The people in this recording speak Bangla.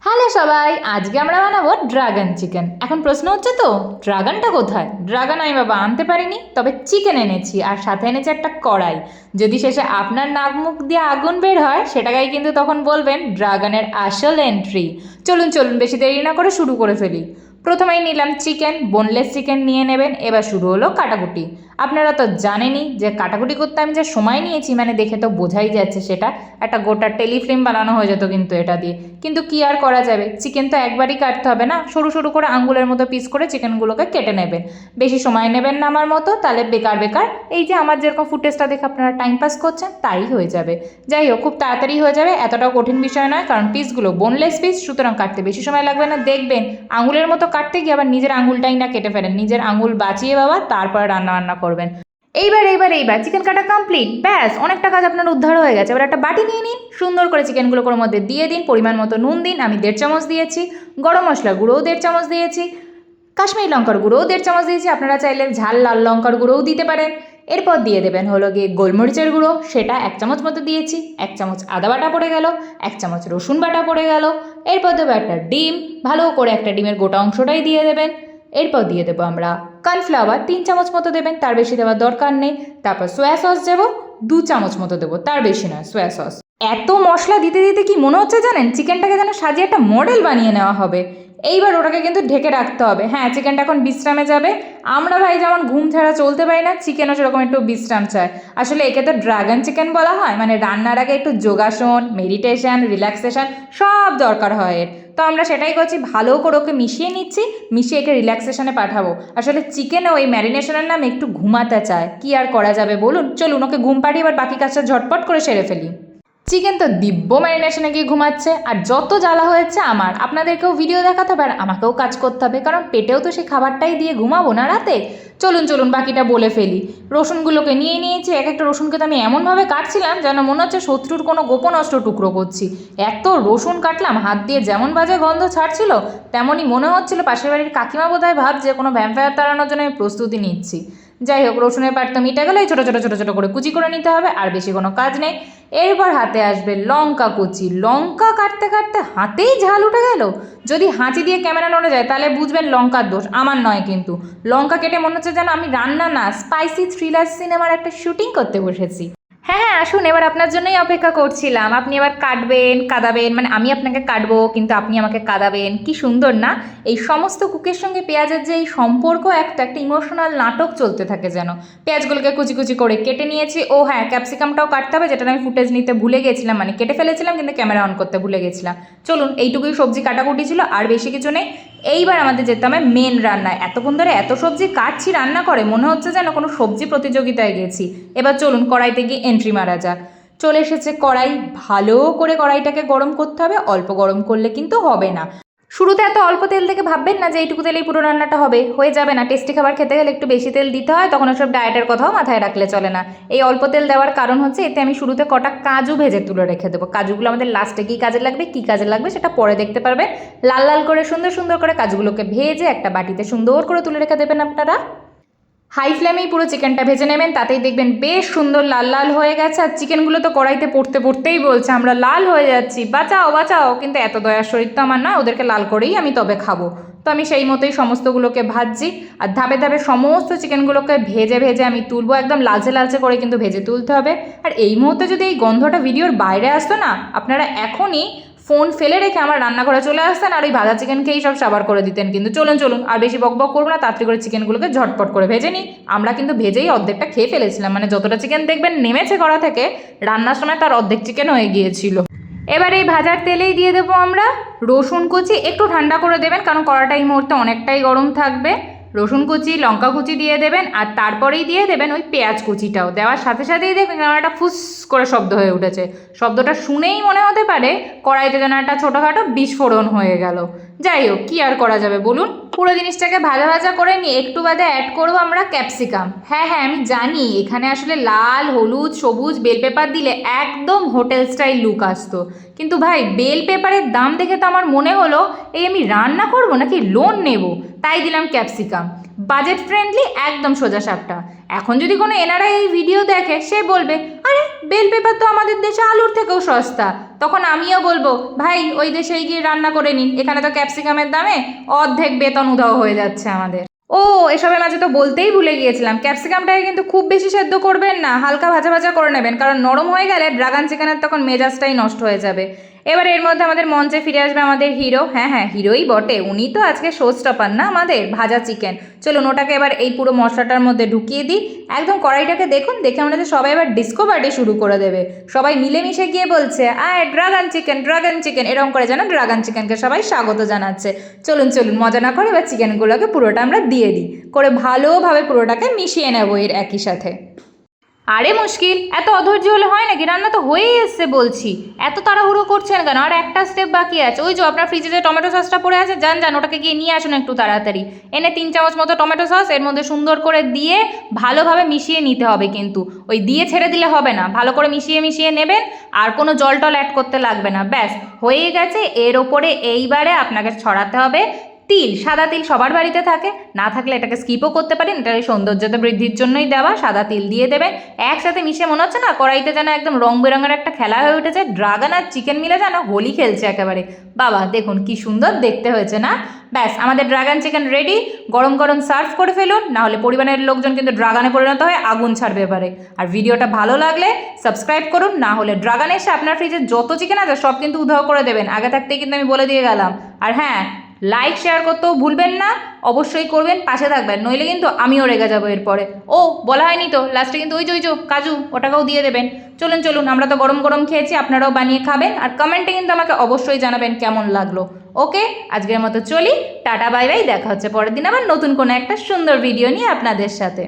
হ্যালো সবাই, আজকে আমরা বানাবো ড্রাগন চিকেন। এখন প্রশ্ন হচ্ছে তো, ড্রাগনটা কোথায়? ড্রাগন আমি বাবা আনতে পারিনি, তবে চিকেন এনেছি আর সাথে এনেছি একটা কড়াই। যদি শেষে আপনার নাক মুখ দিয়ে আগুন বের হয়, সেটাকেই কিন্তু তখন বলবেন ড্রাগনের আসল এন্ট্রি। চলুন চলুন, বেশি দেরি না করে শুরু করে ফেলি। প্রথমেই নিলাম চিকেন, বোনলেস চিকেন নিয়ে নেবেন। এবার শুরু হলো কাটাকুটি। আপনারা তো জানেনই যে কাটাকুটি করতে আমি যে সময় নিয়েছি, মানে দেখে তো বোঝাই যাচ্ছে সেটা একটা গোটা টেলিফিল্ম বানানো হয়ে যেত কিন্তু এটা দিয়ে। কিন্তু কি আর করা যাবে, চিকেন তো একবারই কাটতে হবে না, সরু সরু করে আঙ্গুলের মতো পিস করে চিকেনগুলোকে কেটে নেবেন। বেশি সময় নেবেন না আমার মতো, তাহলে বেকার বেকার এই যে আমার যেরকম ফুটেজটা দেখে আপনারা টাইম পাস করছেন তাই হয়ে যাবে। যাই হোক, খুব তাড়াতাড়ি হয়ে যাবে, এতটাও কঠিন বিষয় নয়, কারণ পিসগুলো বোনলেস পিস, সুতরাং কাটতে বেশি সময় লাগবে না। দেখবেন আঙুলের মতো কাটতে গিয়ে আবার নিজের আঙুলটাই না কেটে ফেলেন, নিজের আঙুল বাঁচিয়ে বাবা তারপরে রান্না বান্না করবেন। এইবার চিকেন কাটা কমপ্লিট, ব্যাস অনেকটা কাজ আপনার উদ্ধার হয়ে গেছে। এবার একটা বাটি নিয়ে নিন, সুন্দর করে চিকেনগুলো ওর মধ্যে দিয়ে দিন, পরিমাণ মতো নুন দিন, আমি 1.5 চামচ দিয়েছি, গরম মশলা গুঁড়োও 1.5 চামচ দিয়েছি, কাশ্মীরি লঙ্কার গুঁড়োও 1.5 চামচ দিয়েছি, আপনারা চাইলে ঝাল লাল লঙ্কার গুঁড়োও দিতে পারেন। এরপর দিয়ে দেবেন হলো গিয়ে গোলমরিচের গুঁড়ো, সেটা 1 চামচ মতো দিয়েছি, 1 চামচ আদা বাটা পড়ে গেল, 1 চামচ রসুন বাটা পড়ে গেল। এরপর দেবো একটা ডিম, ভালো করে একটা ডিমের গোটা অংশটাই দিয়ে দেবেন। এরপর দিয়ে দেবো আমরা কর্নফ্লাওয়ার, 3 চামচ মতো দেবেন, তার বেশি দেওয়ার দরকার নেই। তারপর সোয়া সস দেবো 2 চামচ মতো দেবো, তার বেশি নয় সোয়া সস। এত মশলা দিতে দিতে কি মনে হচ্ছে জানেন, চিকেনটাকে যেন সাজিয়ে একটা মডেল বানিয়ে নেওয়া হবে। এইবার ওটাকে কিন্তু ঢেকে রাখতে হবে। হ্যাঁ, চিকেনটা এখন বিশ্রামে যাবে। আমরা ভাই যেমন ঘুম ছাড়া চলতে পারি না, চিকেনও সেরকম একটু বিশ্রাম চায়। আসলে একে তো ড্রাগন চিকেন বলা হয়, মানে রান্নার আগে একটু যোগাসন, মেডিটেশন, রিল্যাক্সেশন সব দরকার হয় এর। তো আমরা সেটাই করছি, ভালো করে ওকে মিশিয়ে নিচ্ছি, মিশিয়ে একে রিল্যাক্সেশনে পাঠাবো। আসলে চিকেনও ওই ম্যারিনেশনের নামে একটু ঘুমাতে চায়, কি আর করা যাবে বলুন। চলুন ওকে ঘুম পাড়িয়ে এবার বাকি কাজটা ঝটপট করে সেরে ফেলি। চিকেন তো দিব্য ম্যারিনেশনে গিয়ে ঘুমাচ্ছে, আর যত জ্বালা হয়েছে আমার, আপনাদেরকেও ভিডিও দেখাতে হবে আর আমাকেও কাজ করতে হবে, কারণ পেটেও তো সেই খাবারটাই দিয়ে ঘুমাবো না রাতে। চলুন চলুন বাকিটা বলে ফেলি। রসুনগুলোকে নিয়ে নিয়েছি, এক একটা রসুনকে তো আমি এমনভাবে কাটছিলাম যেন মনে হচ্ছে শত্রুর কোনো গোপন অস্ত্র টুকরো করছি। এত রসুন কাটলাম, হাত দিয়ে যেমন বাজে গন্ধ ছাড়ছিল, তেমনই মনে হচ্ছিল পাশের বাড়ির কাকিমা বোধহয় ভাবছে কোনো ভ্যাম্পায়ার তাড়ানোর জন্য আমি প্রস্তুতি নিচ্ছি। যাই হোক, রসুনের পাট তো মিটে গেলে এই ছোটো ছোটো ছোটো ছোটো করে কুচি করে নিতে হবে, আর বেশি কোনো কাজ নেই। এরপর হাতে আসবে লঙ্কা কুচি। লঙ্কা কাটতে কাটতে হাতেই ঝাল উঠে গেল। যদি হাঁচি দিয়ে ক্যামেরা নড়ে যায় তাহলে বুঝবেন লঙ্কার দোষ, আমার নয় কিন্তু। লঙ্কা কেটে মনে হচ্ছে যেন আমি রান্না না, স্পাইসি থ্রিলার সিনেমার একটা শুটিং করতে বসেছি। হ্যাঁ হ্যাঁ, আসুন, এবার আপনার জন্যই অপেক্ষা করছিলাম। আপনি এবার কাটবেন, কাদাবেন, মানে আমি আপনাকে কাটবো কিন্তু আপনি আমাকে কাদাবেন। কি সুন্দর না? এই সমস্ত কুকের সঙ্গে পেঁয়াজের যে এই সম্পর্ক, একটা একটা ইমোশনাল নাটক চলতে থাকে যেন। পেঁয়াজগুলোকে কুচি কুচি করে কেটে নিয়েছি। ও হ্যাঁ, ক্যাপসিকামটাও কাটতে হবে, যেটা আমি ফুটেজ নিতে ভুলে গেছিলাম, মানে কেটে ফেলেছিলাম কিন্তু ক্যামেরা অন করতে ভুলে গেছিলাম। চলুন, এইটুকুই সবজি কাটাকুটি ছিল, আর বেশি কিছু নেই। এইবার আমাদের যেতে হবে মেন রান্নায়। এতক্ষণ ধরে এত সবজি কাটছি রান্না করে, মনে হচ্ছে যেন কোনো সবজি প্রতিযোগিতায় গেছি। এবার চলুন কড়াইতে গিয়ে এন্ট্রি মারা যাক। চলে এসেছে কড়াই, ভালো করে কড়াইটাকে গরম করতে হবে, অল্প গরম করলে কিন্তু হবে না। শুরুতে এত অল্প তেল থেকে ভাববেন না যে এইটুকু তেলেই পুরো রান্নাটা হবে, হয়ে যাবে না। টেস্টি খাবার খেতে গেলে একটু বেশি তেল দিতে হয়, তখন ওসব ডায়েটের কথাও মাথায় রাখলে চলে না। এই অল্প তেল দেওয়ার কারণ হচ্ছে, এতে আমি শুরুতে কটা কাজু ভেজে তুলে রেখে দেবো। কাজুগুলো আমাদের লাস্টে কী কাজে লাগবে, কী কাজে লাগবে সেটা পরে দেখতে পারবেন। লাল লাল করে সুন্দর সুন্দর করে কাজুগুলোকে ভেজে একটা বাটিতে সুন্দর করে তুলে রেখে দেবেন আপনারা। হাই ফ্লেমেই পুরো চিকেনটা ভেজে নেবেন, তাতেই দেখবেন বেশ সুন্দর লাল লাল হয়ে গেছে। আর চিকেনগুলো তো কড়াইতে পড়তে পড়তেই বলছে আমরা লাল হয়ে যাচ্ছি, বাঁচাও বাঁচাও। কিন্তু এত দয়ার শরীর তো আমার নয়, ওদেরকে লাল করেই আমি তবে খাবো। তো আমি সেই মতোই সমস্তগুলোকে ভাজছি, আর ধাপে ধাপে সমস্ত চিকেনগুলোকে ভেজে ভেজে আমি তুলবো, একদম লালচে লালচে করে কিন্তু ভেজে তুলতে হবে। আর এই মুহূর্তে যদি এই গন্ধটা ভিডিওর বাইরে আসতো না, আপনারা এখনই ফোন ফেলে রেখে আমার রান্নাঘরে চলে আসতেন আর ওই ভাজা চিকেন খেয়েই সব সাবার করে দিতেন। কিন্তু চলুন চলুন, আর বেশি বক বক করবো না, তাড়াতাড়ি করে চিকেনগুলোকে ঝটপট করে ভেজে নিই। আমরা কিন্তু ভেজেই অর্ধেকটা খেয়ে ফেলেছিলাম, মানে যতটা চিকেন দেখবেন নেমেছে কড়া থেকে, রান্নার সময় তার অর্ধেক চিকেন হয়ে গিয়েছিল। এবার এই ভাজার তেলেই দিয়ে দেবো আমরা রসুন কুচি। একটু ঠান্ডা করে দেবেন, কারণ কড়াটা এই মুহূর্তে অনেকটাই গরম থাকবে। রসুন কুচি, লঙ্কা কুচি দিয়ে দেবেন, আর তারপরেই দিয়ে দেবেন ওই পেঁয়াজ কুচিটাও। দেওয়ার সাথে সাথেই দেখবেন কেমন একটা ফুস করে শব্দ হয়ে উঠেছে। শব্দটা শুনেই মনে হতে পারে কড়াইতে যেন একটা ছোটোখাটো বিস্ফোরণ হয়ে গেল। যাই হোক, কী আর করা যাবে বলুন। পুরো জিনিসটাকে ভাজা ভাজা করে নিয়ে একটু বাদে অ্যাড করবো আমরা ক্যাপসিকাম। হ্যাঁ হ্যাঁ, আমি জানি এখানে আসলে লাল, হলুদ, সবুজ বেল পেপার দিলে একদম হোটেল স্টাইল লুক আসতো, কিন্তু ভাই বেল পেপারের দাম দেখে তো আমার মনে হলো এই আমি রান্না করব নাকি লোন নেব, তাই দিলাম ক্যাপসিকাম। বাজেট ফ্রেন্ডলি, একদম সোজা সাপটা। এখন যদি কোনো এনআরআই এই ভিডিও দেখে, সে বলবে আরে বেল পেপার তো আমাদের দেশে আলুর থেকেও সস্তা। তখন আমিও বলবো ভাই ওই দেশে গিয়ে রান্না করে নিন, এখানে তো ক্যাপসিকামের দামে অর্ধেক বেতন উধাও হয়ে যাচ্ছে আমাদের। ও এসবের মাঝে তো বলতেই ভুলে গিয়েছিলাম, ক্যাপসিকামটাকে কিন্তু খুব বেশি সেদ্ধ করবেন না, হালকা ভাজা ভাজা করে নেবেন, কারণ নরম হয়ে গেলে ড্রাগন চিকেনের তখন মেজাজটাই নষ্ট হয়ে যাবে। এবার এর মধ্যে আমাদের মঞ্চে ফিরে আসবে আমাদের হিরো। হ্যাঁ হ্যাঁ, হিরোই বটে, উনি তো আজকে শো স্টপার না আমাদের, ভাজা চিকেন। চলুন ওটাকে এবার এই পুরো মশলাটার মধ্যে ঢুকিয়ে দিই। একদম কড়াইটাকে দেখুন, দেখে আমরা যে সবাই এবার ডিস্কো পার্টি শুরু করে দেবে। সবাই মিলেমিশে গিয়ে বলছে আয় ড্রাগন চিকেন, এরকম করে যেন ড্রাগন চিকেনকে সবাই স্বাগত জানাচ্ছে। চলুন চলুন, মজা না করে এবার চিকেনগুলোকে পুরোটা আমরা দিয়ে দিই, করে ভালোভাবে পুরোটাকে মিশিয়ে নেবো এর একই সাথে। আরে মুশকিল, এত অধৈর্য হলে হয় নাকি? রান্না তো হয়েই এসছে বলছি, এত তাড়াহুড়ো করছেন কেন? আর একটা স্টেপ বাকি আছে, ওই যে আপনার ফ্রিজে যে টমেটো সসটা পড়ে আছে, যান ওটাকে গিয়ে নিয়ে আসুন একটু তাড়াতাড়ি। এনে 3 চামচ মতো টমেটো সস এর মধ্যে সুন্দর করে দিয়ে ভালোভাবে মিশিয়ে নিতে হবে, কিন্তু ওই দিয়ে ছেড়ে দিলে হবে না, ভালো করে মিশিয়ে নেবেন, আর কোনো জল টল অ্যাড করতে লাগবে না। ব্যাস হয়ে গেছে। এর ওপরে এইবারে আপনাকে ছড়াতে হবে তিল। সাদা তিল সবার বাড়িতে থাকে, না থাকলে এটাকে স্কিপও করতে পারেন, এটা সৌন্দর্যতা বৃদ্ধির জন্যই দেওয়া। সাদা তিল দিয়ে দেবেন, একসাথে মিশে মনে হচ্ছে না কড়াইতে যেন একদম রং বেরঙের একটা খেলা হয়ে উঠেছে, ড্রাগন আর চিকেন মিলে যেন হোলি খেলছে একেবারে। বাবা দেখুন কি সুন্দর দেখতে হয়েছে না? ব্যাস আমাদের ড্রাগন চিকেন রেডি। গরম গরম সার্ভ করে ফেলুন, নাহলে পরিবারের লোকজন কিন্তু ড্রাগনে পরিণত হয়ে আগুন ছাড়বে এবারে। আর ভিডিওটা ভালো লাগলে সাবস্ক্রাইব করুন, না হলে ড্রাগন এসে আপনার ফ্রিজে যত চিকেন আছে সব কিন্তু উধাও করে দেবেন, আগে থাকতেই কিন্তু আমি বলে দিয়ে গেলাম। আর হ্যাঁ, লাইক শেয়ার করতেও ভুলবেন না, অবশ্যই করবেন, পাশে থাকবেন, নইলে কিন্তু আমিও রেগে যাবো এরপরে। ও বলা হয়নি তো, লাস্টে কিন্তু ওই যে কাজু, ওটাকেও দিয়ে দেবেন। চলুন আমরা তো গরম গরম খেয়েছি, আপনারাও বানিয়ে খাবেন, আর কমেন্টে কিন্তু আমাকে অবশ্যই জানাবেন কেমন লাগলো। ওকে, আজকের মতো চলি, টাটা বাই বাই, দেখা হচ্ছে পরের দিন আবার নতুন কোনো একটা সুন্দর ভিডিও নিয়ে আপনাদের সাথে।